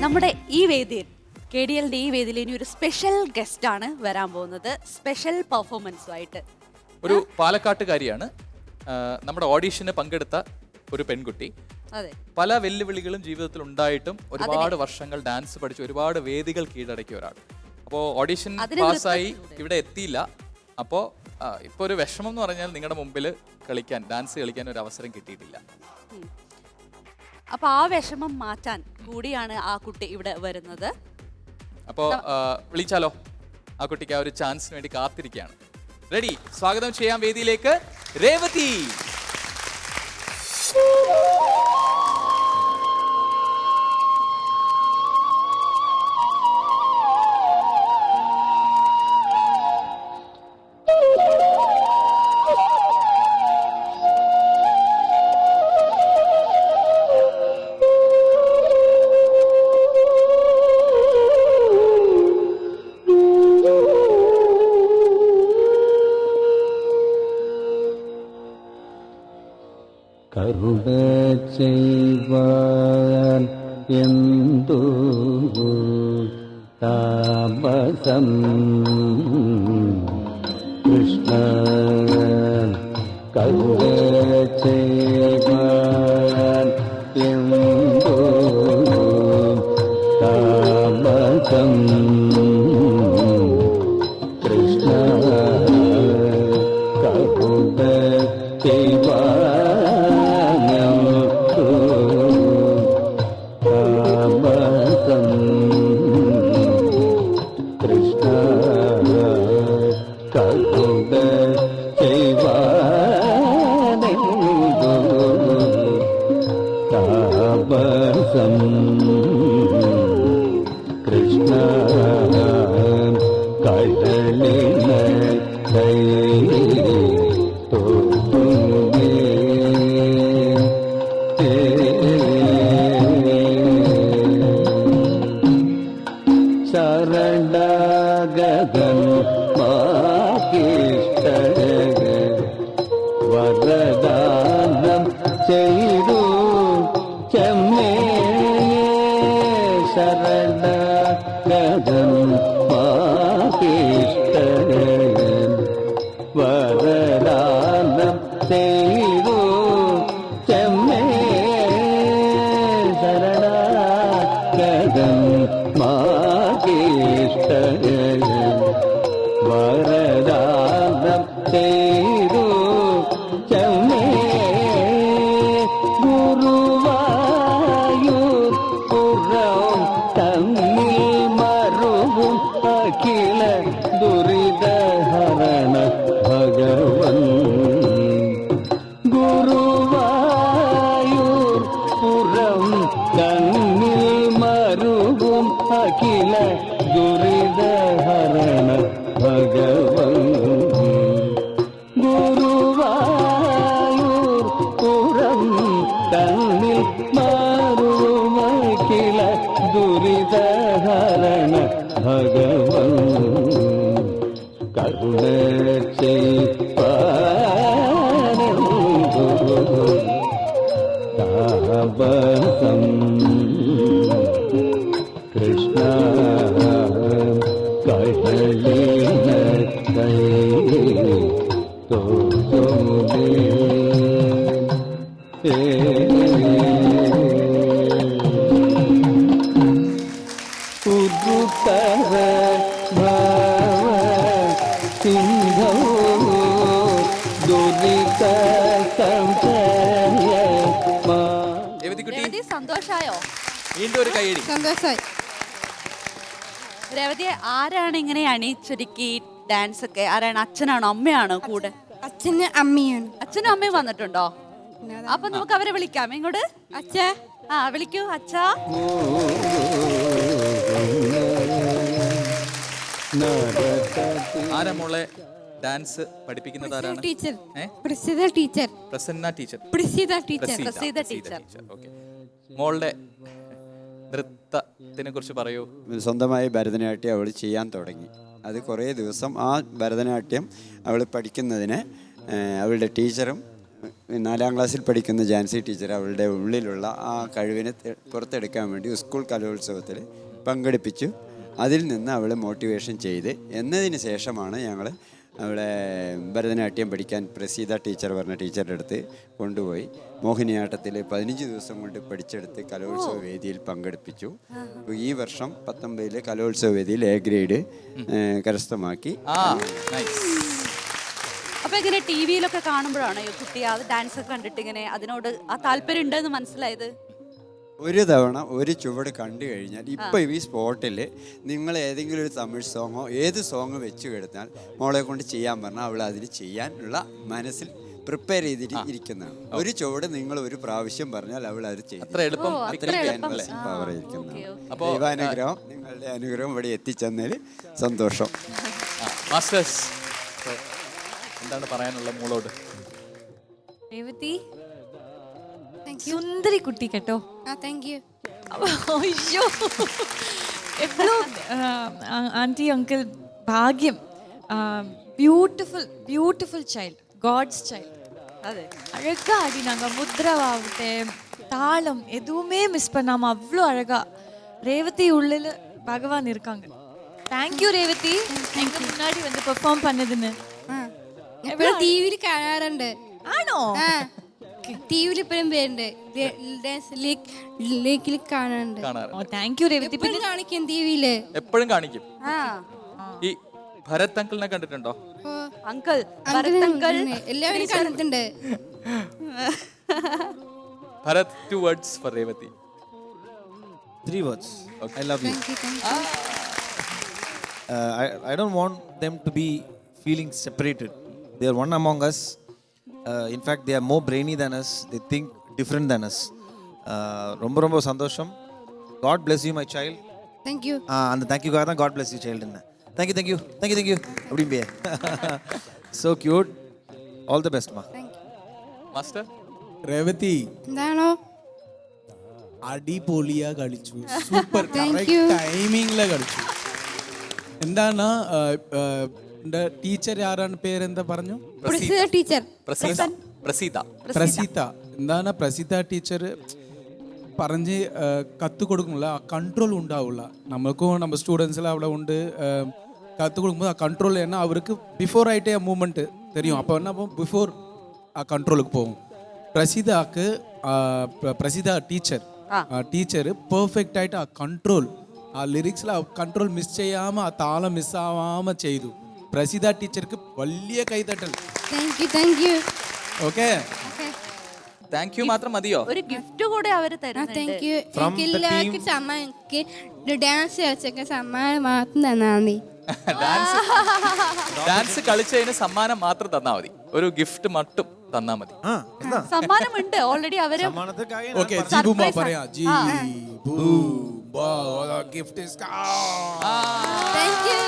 നമ്മുടെ ഈ വേദിയിൽ KDLന്റെ ഈ വേദിയിൽ ഇനി ഒരു സ്പെഷ്യൽ ഗസ്റ്റ് ആണ് വരാൻ പോകുന്നത്. സ്പെഷ്യൽ പെർഫോമൻസുമായിട്ട് ഒരു പാലക്കാട്ടുകാരിയാണ്. നമ്മുടെ ഓഡീഷന് പങ്കെടുത്ത ഒരു പെൺകുട്ടി. അതെ, പല വെല്ലുവിളികളും ജീവിതത്തിൽ ഉണ്ടായിട്ടും ഒരുപാട് വർഷങ്ങൾ ഡാൻസ് പഠിച്ച് ഒരുപാട് വേദികൾ കീഴടക്കിയ ഒരാൾ. അപ്പോൾ ഓഡീഷൻ പാസ്സായി ഇവിടെ എത്തിയില്ല. അപ്പോൾ ഇപ്പോൾ ഒരു വിഷമം എന്ന് പറഞ്ഞാൽ നിങ്ങളുടെ മുമ്പിൽ ഡാൻസ് കളിക്കാൻ ഒരു അവസരം കിട്ടിയിട്ടില്ല. അപ്പൊ ആ വിഷമം മാറ്റാൻ കൂടിയാണ് ആ കുട്ടി ഇവിടെ വരുന്നത്. അപ്പോൾ വിളിച്ചാലോ? ആ കുട്ടിക്ക് ആ ഒരു ചാൻസിന് വേണ്ടി കാത്തിരിക്കുകയാണ്. റെഡി? സ്വാഗതം ചെയ്യാം വേദിയിലേക്ക് രേവതി. കരുണ ചെയ്വാൻ എന്തു താമസം കൃഷ്ണ, കരുണ ചെയ്വാൻ എന്തു താമസം കൃഷ്ണ, കരുണ ചെയ്വാൻ കൃഷ്ണ, കരുണ ചെയ്വാനെന്തു താപസം കൃഷ്ണ, കടലിന ശരണാഗതൻ മാകിഷ്ട വരദാനം ചെയ്തു ചെമ്മേ. ശരണാഗതൻ മാകിഷ്ട വരദാനം ചെയ്തു ചെമ്മേ. ശരണാഗതൻ മാകിഷ്ട വരദാനം ചെയ്തു ചെമ്മേ. ഗുരുവായൂർ പുറം തമ്മിൽ മറുവും അഖില ദുരിതഹരണ ഭഗവൻ. ഗുരുവായൂർ പുറം തമ്മിൽ മറുവും അഖില ദുരിതഹരണ ഭഗവൻ. ഗുരുവായൂർ പുറം തന്നിൽ മാറും അഖില ദുരിതഹരണ ഭഗവൻ. കരുണ ചെയ്വാനെന്തു താപസം കൃഷ്ണ, കടലിന തോന്നേ. ഉരുത്തര ഭാവ സിന്ധോ ദുരിത രേവതി സന്തോഷായോ? വീണ്ടും ഒരു കൈയടി. സന്തോഷായി. രേവതി ആരാണ് ഇങ്ങനെ അണിയിച്ചൊരുക്കി ഡാൻസ് ഒക്കെ? ആരാണ്? അച്ഛനാണോ അമ്മയാണോ കൂടെ? അച്ഛനും അമ്മയാണ്. അച്ഛനും അമ്മയും വന്നിട്ടുണ്ടോ? അപ്പൊ നമുക്ക് അവരെ വിളിക്കാം. ഇങ്ങോട്ട് അച്ഛാ. ആ വിളിക്കൂ അച്ഛാ. ആരാ മോളെ ഡാൻസ് പഠിപ്പിക്കുന്നത്? ആരാണ്? ടീച്ചർ. ഏ? പ്രസിദ്ധ ടീച്ചർ. പ്രസന്ന ടീച്ചർ. പ്രസിദ്ധ ടീച്ചർ. പ്രസീത ടീച്ചർ. ഓക്കെ. മോളുടെ നൃത്തത്തിനെ കുറിച്ച് പറയൂ. സ്വന്തമായി ഭരതനാട്യം അവൾ ചെയ്യാൻ തുടങ്ങി. അത് കുറേ ദിവസം ആ ഭരതനാട്യം അവൾ പഠിക്കുന്നതിന് അവളുടെ ടീച്ചറും 4ാം ക്ലാസ്സിൽ പഠിക്കുന്ന ജാൻസി ടീച്ചർ അവളുടെ ഉള്ളിലുള്ള ആ കഴിവിനെ പുറത്തെടുക്കാൻ വേണ്ടി സ്കൂൾ കലോത്സവത്തിൽ പങ്കെടുപ്പിച്ചു. അതിൽ നിന്ന് അവൾ മോട്ടിവേഷൻ ചെയ്ത് എന്നതിന് ശേഷമാണ് ഞങ്ങൾ അവളെ ഭരതനാട്യം പഠിക്കാൻ പ്രസീത ടീച്ചർ പറഞ്ഞ ടീച്ചറുടെ അടുത്ത് കൊണ്ടുപോയി മോഹിനിയാട്ടത്തിൽ 15 ദിവസം കൊണ്ട് പഠിച്ചെടുത്ത് കലോത്സവ വേദിയിൽ പങ്കെടുപ്പിച്ചു. അപ്പോൾ ഈ വർഷം 19 കലോത്സവ വേദിയിൽ A ഗ്രേഡ് കരസ്ഥമാക്കി. അപ്പൊ ഇങ്ങനെ ടി വിയിലൊക്കെ കാണുമ്പോഴാണ് ഈ കുട്ടി അത് ഡാൻസ് ഒക്കെ കണ്ടിട്ട് ഇങ്ങനെ അതിനോട് ആ താല്പര്യം ഉണ്ടെന്ന് മനസ്സിലായത്? ഒരു തവണ ഒരു ചുവട് കണ്ടു കഴിഞ്ഞാൽ ഇപ്പം ഈ സ്പോട്ടിൽ നിങ്ങൾ ഏതെങ്കിലും ഒരു തമിഴ് സോങ്ങോ ഏത് സോങ് വെച്ച് കിടന്നാൽ മോളെ കൊണ്ട് ചെയ്യാൻ പറഞ്ഞാൽ അവൾ അതിന് ചെയ്യാനുള്ള മനസ്സിൽ പ്രിപ്പയർ ചെയ്തിട്ട് ഇരിക്കുന്നതാണ്. ഒരു ചുവട് നിങ്ങൾ ഒരു പ്രാവശ്യം പറഞ്ഞാൽ അവൾ അത് ചെയ്യും. പവർ ഇരിക്കുന്നതാണ്. ദൈവാനുഗ്രഹം, നിങ്ങളുടെ അനുഗ്രഹം ഇവിടെ എത്തിച്ചെന്നതിൽ സന്തോഷം. മാസ്റ്റേഴ്സ് എന്താണ് പറയാനുള്ള മോളോട്? രേവതി സുന്ദരി കുട്ടി കേട്ടോ. Thank you. അയ്യോ എപ്പോഴും ആൻറ്റി അങ്കിൾ ഭാഗ്യം. Beautiful beautiful child, God's child. അതെ, அழகா ஆடினாங்க. முத்ராவாகட்டே தாளம் எதுவுமே மிஸ் பண்ணாம அவ்வளோ அழகா. ரேவதி உள்ளில் பகவான் இருக்காங்க. தேங்க்யூ ரேவதி, எங்க முன்னாடி வந்து பெர்ஃபார்ம் பண்ணதுன்னு. എപ്പോഴും ടി വിയിൽ കാണാറുണ്ട്. ആണോ? ടി വിയിൽ ഇപ്പോഴും പേരുണ്ട്, ലേക്കിൽ കാണാറുണ്ട്. ഓ താങ്ക്യൂ രേവതി. ഇപ്പോഴും കാണിക്കും ടി വിയില്, എപ്പോഴും കാണിക്കും. ആ ഈ ഭരത് അങ്കിളിനെ കണ്ടിട്ടുണ്ടോ? അങ്കിൾ, ഭരത് അങ്കിൾ എല്ലാവരും കണ്ടിട്ടുണ്ട്. Bharat, 2 words for Revathi. 3 words. I love you. I don't want them to be feeling separated. They are one among us. In fact, they are more brainy than us. They think different than us. ரொம்ப ரொம்ப சந்தோஷம். God bless you my child. Thank you. அந்த thank you காக தான் God bless you child என்ன. Thank you, thank you, thank you, thank you. அப்படியே so cute. All the best ma. Master Revathi എന്താണോ? അടിപൊളിയാ കളിച്ചു. സൂപ്പർ ടൈമിംഗില് കളിച്ചു. എന്താണ് ടീച്ചർ ആരാണ്, പേരെന്താ പറഞ്ഞു? പ്രസീത ടീച്ചർ. പ്രസീത. എന്താണ് പ്രസീത ടീച്ചർ പറഞ്ഞ് കത്ത് കൊടുക്കുന്നില്ല, ആ കൺട്രോൾ ഉണ്ടാവില്ല. നമ്മൾക്കും நம்ம ஸ்டூடெண்ட்ஸ்ல അവിടെ ഉണ്ട്. கற்று கொடுக்கும்போது ആ கண்ட்ரோல் என்ன அவருக்கு பிஃபோர் ஆகிட்டே மூமெண்ட்டு தெரியும். அப்போ என்ன பிஃபோர் ആ கண்ட்ரோலுக்கு போகும். പ്രസീത ടീച്ചർ പെർഫെക്റ്റ് ആയിട്ട് ആ കൺട്രോൾ, ആ ലിറിക്സിൽ ആ കൺട്രോൾ മിസ് ചെയ്യാമ, ആ താളം മിസ്സാവാമ ചെയ്തു. പ്രസീത ടീച്ചർക്ക് വലിയ കൈതട്ടൽ. ഓക്കെ, താങ്ക് യു മാത്രം മതിയോ? ഒരു ഗിഫ്റ്റ് കൂടെ അവര് തരുന്നുണ്ട്. Thank you. എല്ലാവർക്കും സമ്മാനം, ഡാൻസ് കളിച്ചൊക്കെ സമ്മാനം മാത്രം തന്നാ മതി. ഡാൻസ് കളിച്ചതിന് സമ്മാനം മാത്രം തന്നാ മതി, ഒരു ഗിഫ്റ്റ് മട്ടും തന്നാ മതി. സമ്മാനമുണ്ട് ഓൾറെഡി അവര്. ഓക്കെ, ജീബുമാ പറയാ. ജീബു ഗിഫ്റ്റ്. Thank you.